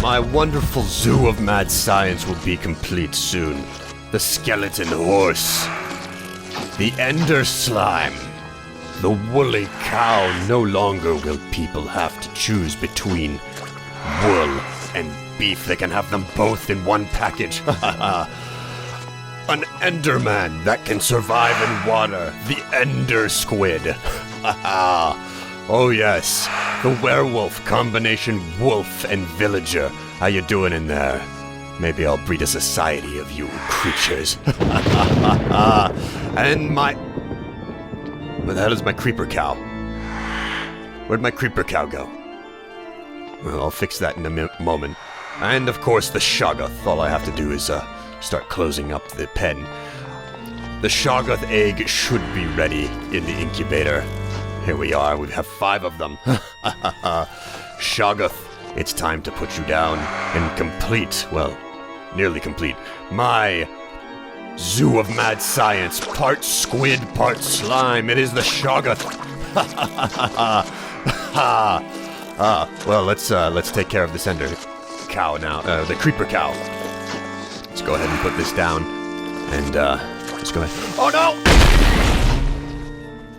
My wonderful zoo of mad science will be complete soon. The skeleton horse. The ender slime. The woolly cow. No longer will people have to choose between wool and beef. They can have them both in one package. An enderman that can survive in water. The ender squid. Oh yes, the werewolf combination wolf and villager. How you doing in there? Maybe I'll breed a society of you creatures. And my... Where the hell is my creeper cow? Where'd my creeper cow go? Well, I'll fix that in a moment. And of course the Shoggoth. All I have to do is start closing up the pen. The Shoggoth egg should be ready in the incubator. Here we are, we have 5 of them. Shoggoth, it's time to put you down and complete, well, nearly complete, my zoo of mad science. Part squid, part slime. It is the Shoggoth. Well, let's take care of this ender cow now. The creeper cow. Let's go ahead and put this down. And let's go ahead. Oh no!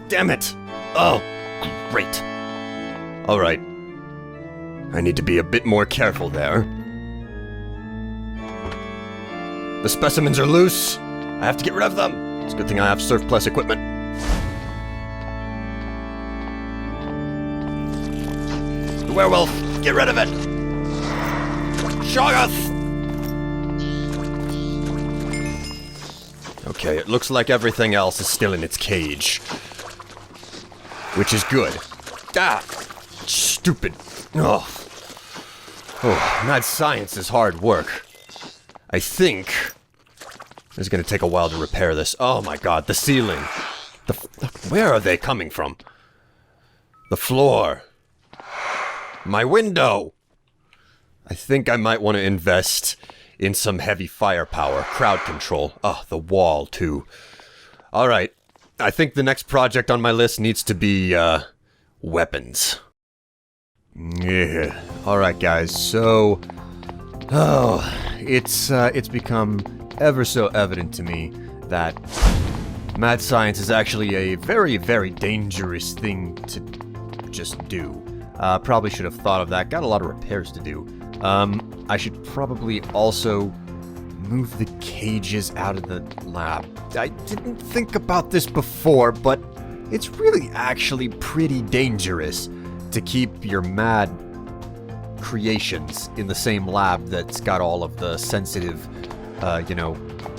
Damn it! Oh, great. All right. I need to be a bit more careful there. The specimens are loose. I have to get rid of them. It's a good thing I have Surf Plus equipment. The werewolf, get rid of it. Shoggoth! Okay, it looks like everything else is still in its cage. Which is good. Ah! Stupid. Oh. Oh, mad science is hard work. I think it's gonna take a while to repair this. Oh my god, the ceiling. Where are they coming from? The floor. My window. I think I might want to invest in some heavy firepower. Crowd control. Oh, the wall, too. Alright. I think the next project on my list needs to be, weapons. Yeah. Alright, guys, so... Oh, it's become ever so evident to me that mad science is actually a very, very dangerous thing to just do. Probably should have thought of that. Got a lot of repairs to do. I should probably also move the cages out of the lab. I didn't think about this before, but it's really actually pretty dangerous to keep your mad creations in the same lab that's got all of the sensitive,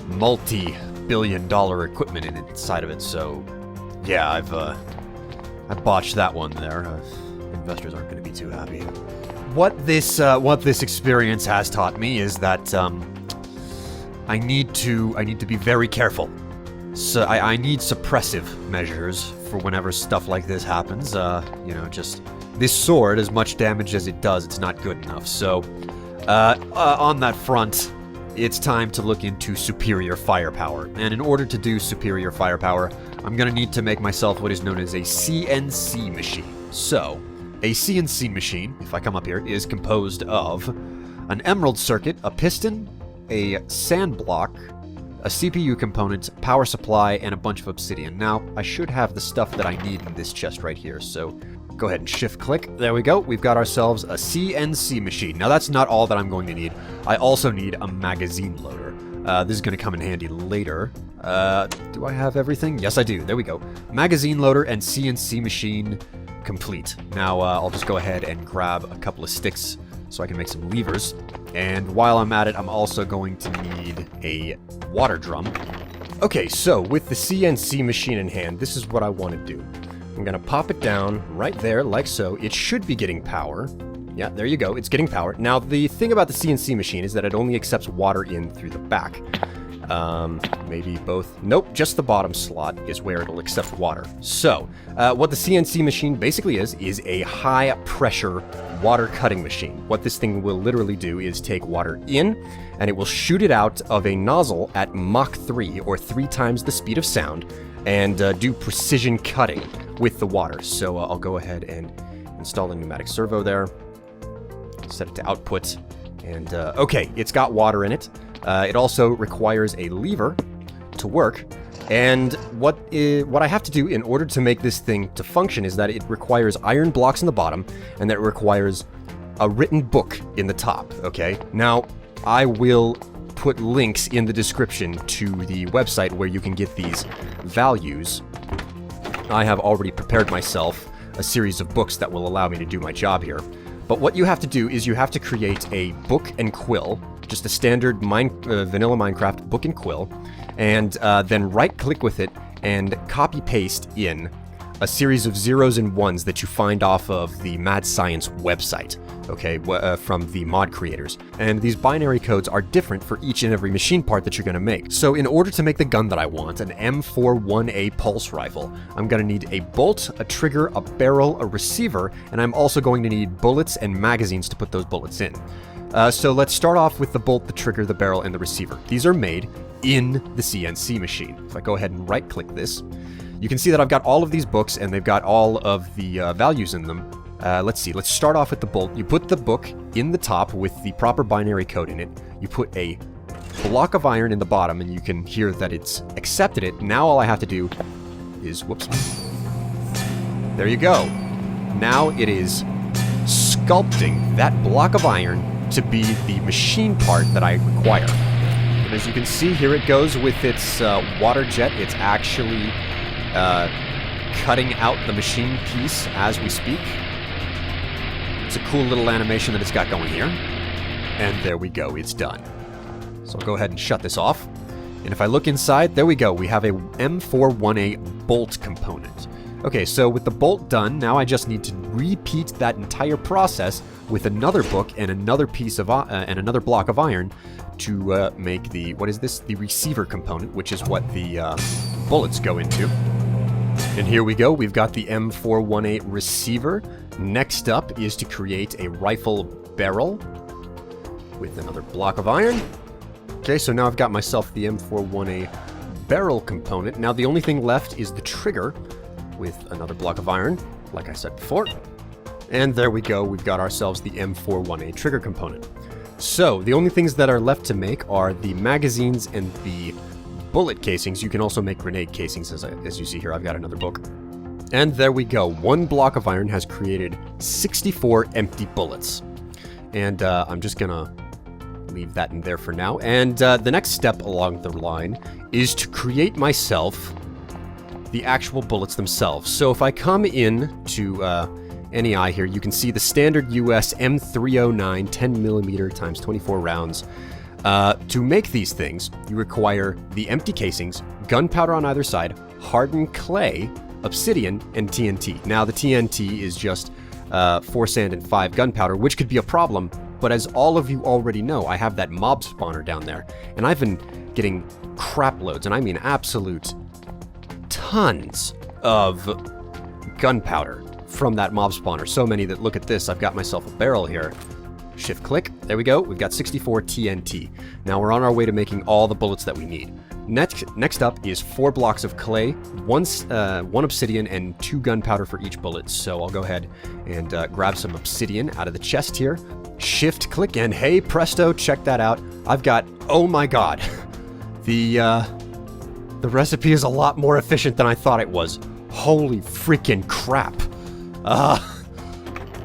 multi-billion-dollar equipment inside of it. So, yeah, I botched that one there. Investors aren't going to be too happy. What this experience has taught me is that I need to be very careful. So I need suppressive measures for whenever stuff like this happens. Just this sword, as much damage as it does, it's not good enough. So on that front, it's time to look into superior firepower. And in order to do superior firepower, I'm gonna need to make myself what is known as a Cnc machine. So, a Cnc machine, if I come up here, is composed of an emerald circuit, a piston, a sand block, a CPU component, power supply, and a bunch of obsidian. Now, I should have the stuff that I need in this chest right here, so go ahead and shift-click. There we go. We've got ourselves a Cnc machine. Now, that's not all that I'm going to need. I also need a magazine loader. This is going to come in handy later. Do I have everything? Yes, I do. There we go. Magazine loader and Cnc machine complete. Now, I'll just go ahead and grab a couple of sticks so I can make some levers. And while I'm at it, I'm also going to need a water drum. Okay, so with the Cnc machine in hand, this is what I want to do. I'm going to pop it down right there, like so. It should be getting power. Yeah, there you go. It's getting power. Now, the thing about the Cnc machine is that it only accepts water in through the back. Maybe both. Nope, just the bottom slot is where it'll accept water. So, what the Cnc machine basically is a high-pressure water cutting machine. What this thing will literally do is take water in, and it will shoot it out of a nozzle at Mach 3, or 3 times the speed of sound, and do precision cutting with the water. So I'll go ahead and install a pneumatic servo there, set it to output, And, okay, it's got water in it. It also requires a lever to work. And what I have to do in order to make this thing to function is that it requires iron blocks in the bottom, and that it requires a written book in the top, okay? Now, I will put links in the description to the website where you can get these values. I have already prepared myself a series of books that will allow me to do my job here. But what you have to do is you have to create a book and quill, just a standard vanilla Minecraft book and quill, and then right-click with it and copy-paste in a series of zeros and ones that you find off of the Mad Science website, okay, from the mod creators. And these binary codes are different for each and every machine part that you're going to make. So in order to make the gun that I want, an M41A pulse rifle, I'm going to need a bolt, a trigger, a barrel, a receiver, and I'm also going to need bullets and magazines to put those bullets in. So let's start off with the bolt, the trigger, the barrel, and the receiver. These are made in the CNC machine. If I go ahead and right-click this, you can see that I've got all of these books and they've got all of the values in them. Let's see, let's start off with the bolt. You put the book in the top with the proper binary code in it. You put a block of iron in the bottom and you can hear that it's accepted it. Now all I have to do is, whoops. There you go. Now it is sculpting that block of iron to be the machine part that I require. And as you can see, here it goes with its water jet. It's actually cutting out the machine piece as we speak. It's a cool little animation that it's got going here. And there we go, it's done. So I'll go ahead and shut this off. And if I look inside, there we go. We have a M41A bolt component. Okay, so with the bolt done, now I just need to repeat that entire process with another book and another piece of and another block of iron to make the, what is this? The receiver component, which is what the bullets go into. And here we go, we've got the M41A receiver. Next up is to create a rifle barrel with another block of iron. Okay, so now I've got myself the M41A barrel component. Now the only thing left is the trigger with another block of iron, like I said before. And there we go, we've got ourselves the M41A trigger component. So the only things that are left to make are the magazines and the bullet casings. You can also make grenade casings, as you see here. I've got another book. And there we go. One block of iron has created 64 empty bullets. And I'm just gonna leave that in there for now. And the next step along the line is to create myself the actual bullets themselves. So if I come in to NEI here, you can see the standard US M309 10mm times 24 rounds. To make these things, you require the empty casings, gunpowder on either side, hardened clay, obsidian, and TNT. Now, the TNT is just 4 sand and 5 gunpowder, which could be a problem, but as all of you already know, I have that mob spawner down there, and I've been getting crap loads, and I mean absolute tons of gunpowder from that mob spawner. So many that, look at this, I've got myself a barrel here. Shift click, there we go, we've got 64 TNT. Now we're on our way to making all the bullets that we need. Next up is 4 blocks of clay, 1 obsidian, and 2 gunpowder for each bullet. So I'll go ahead and grab some obsidian out of the chest here. Shift click, and hey presto, check that out. I've got, oh my god, the recipe is a lot more efficient than I thought it was. Holy freaking crap.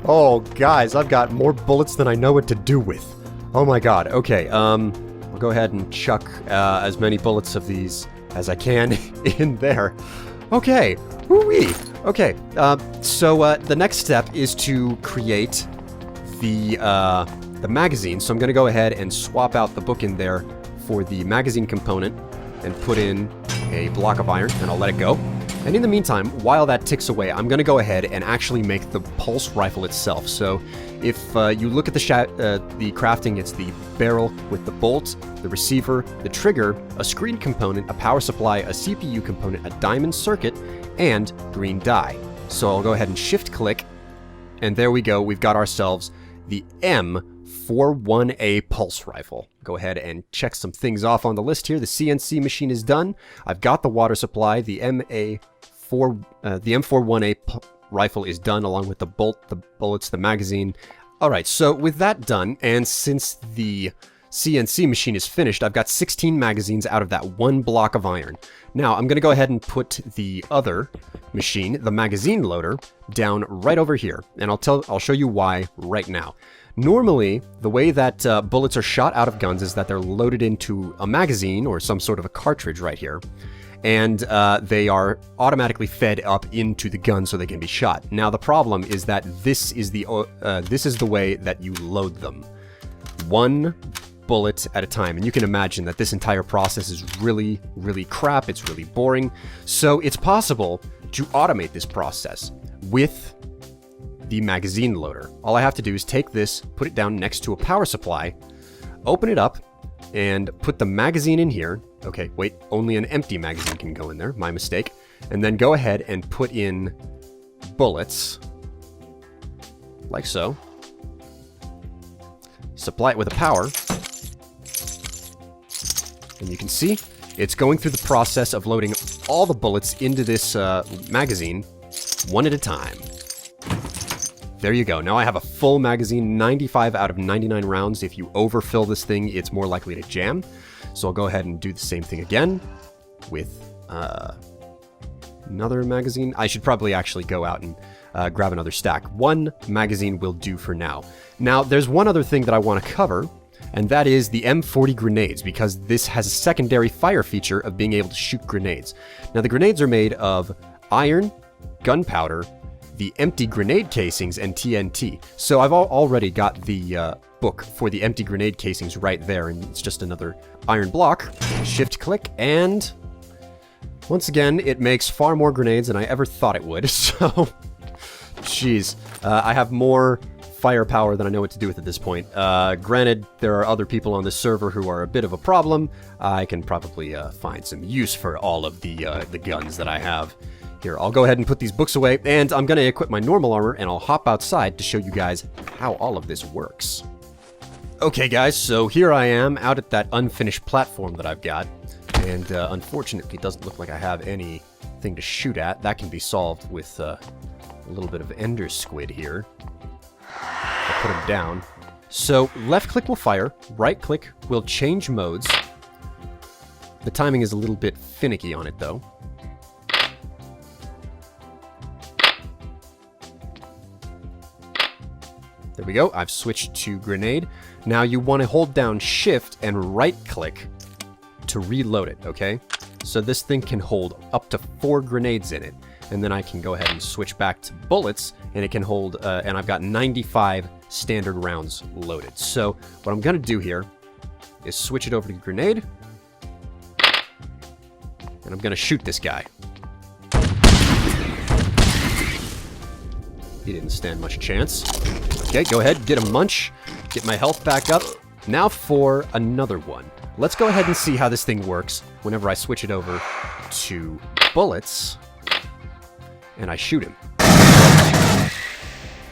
Oh, guys, I've got more bullets than I know what to do with. Oh my god, okay, I'll go ahead and chuck as many bullets of these as I can in there. Okay, woo-wee. Okay, so the next step is to create the magazine. So I'm going to go ahead and swap out the book in there for the magazine component and put in a block of iron, and I'll let it go. And in the meantime, while that ticks away, I'm going to go ahead and actually make the pulse rifle itself. So if you look at the crafting, it's the barrel with the bolt, the receiver, the trigger, a screen component, a power supply, a CPU component, a diamond circuit, and green dye. So I'll go ahead and shift click, and there we go. We've got ourselves the M41A pulse rifle. Go ahead and check some things off on the list here. The CNC machine is done. I've got the water supply. The M41A rifle is done, along with the bolt, the bullets, the magazine. Alright, so with that done, and since the CNC machine is finished, I've got 16 magazines out of that one block of iron. Now, I'm going to go ahead and put the other machine, the magazine loader, down right over here, and I'll show you why right now. Normally, the way that bullets are shot out of guns is that they're loaded into a magazine or some sort of a cartridge right here, and they are automatically fed up into the gun so they can be shot. Now, the problem is that this is the way that you load them. One bullet at a time, and you can imagine that this entire process is really, really crap. It's really boring. So it's possible to automate this process with the magazine loader. All I have to do is take this, put it down next to a power supply, open it up, and put the magazine in here. Okay, wait, only an empty magazine can go in there, my mistake. And then go ahead and put in bullets, like so. Supply it with a power. And you can see, it's going through the process of loading all the bullets into this magazine, one at a time. There you go. Now I have a full magazine, 95 out of 99 rounds. If you overfill this thing, it's more likely to jam. So I'll go ahead and do the same thing again with another magazine. I should probably actually go out and grab another stack. One magazine will do for now. Now, there's one other thing that I want to cover, and that is the M40 Grenades, because this has a secondary fire feature of being able to shoot grenades. Now, the grenades are made of iron, gunpowder, the empty grenade casings, and TNT. So I've already got the book for the empty grenade casings right there, and it's just another iron block. Shift click, and once again, it makes far more grenades than I ever thought it would. So, jeez, I have more firepower than I know what to do with at this point. Granted, there are other people on this server who are a bit of a problem. I can probably find some use for all of the guns that I have. Here, I'll go ahead and put these books away, and I'm going to equip my normal armor, and I'll hop outside to show you guys how all of this works. Okay, guys, so here I am out at that unfinished platform that I've got, and unfortunately, it doesn't look like I have anything to shoot at. That can be solved with a little bit of ender squid here. I'll put him down. So, left-click will fire, right-click will change modes. The timing is a little bit finicky on it, though. There we go, I've switched to grenade. Now you want to hold down shift and right click to reload it, okay? So this thing can hold up to 4 grenades in it. And then I can go ahead and switch back to bullets, and it can hold, and I've got 95 standard rounds loaded. So what I'm gonna do here is switch it over to grenade, and I'm gonna shoot this guy. He didn't stand much chance. Okay, go ahead, get a munch, get my health back up. Now for another one. Let's go ahead and see how this thing works whenever I switch it over to bullets, and I shoot him.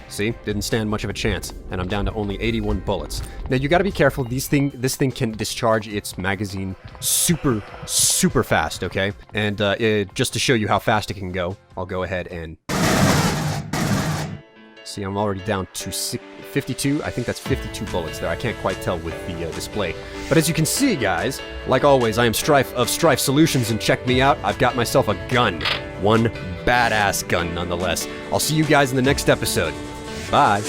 See, didn't stand much of a chance, and I'm down to only 81 bullets. Now you gotta be careful, this thing can discharge its magazine super, super fast, okay? And just to show you how fast it can go, I'll go ahead and... See, I'm already down to 52. I think that's 52 bullets there. I can't quite tell with the display. But as you can see, guys, like always, I am Strife of Strife Solutions, and check me out. I've got myself a gun. One badass gun, nonetheless. I'll see you guys in the next episode. Bye.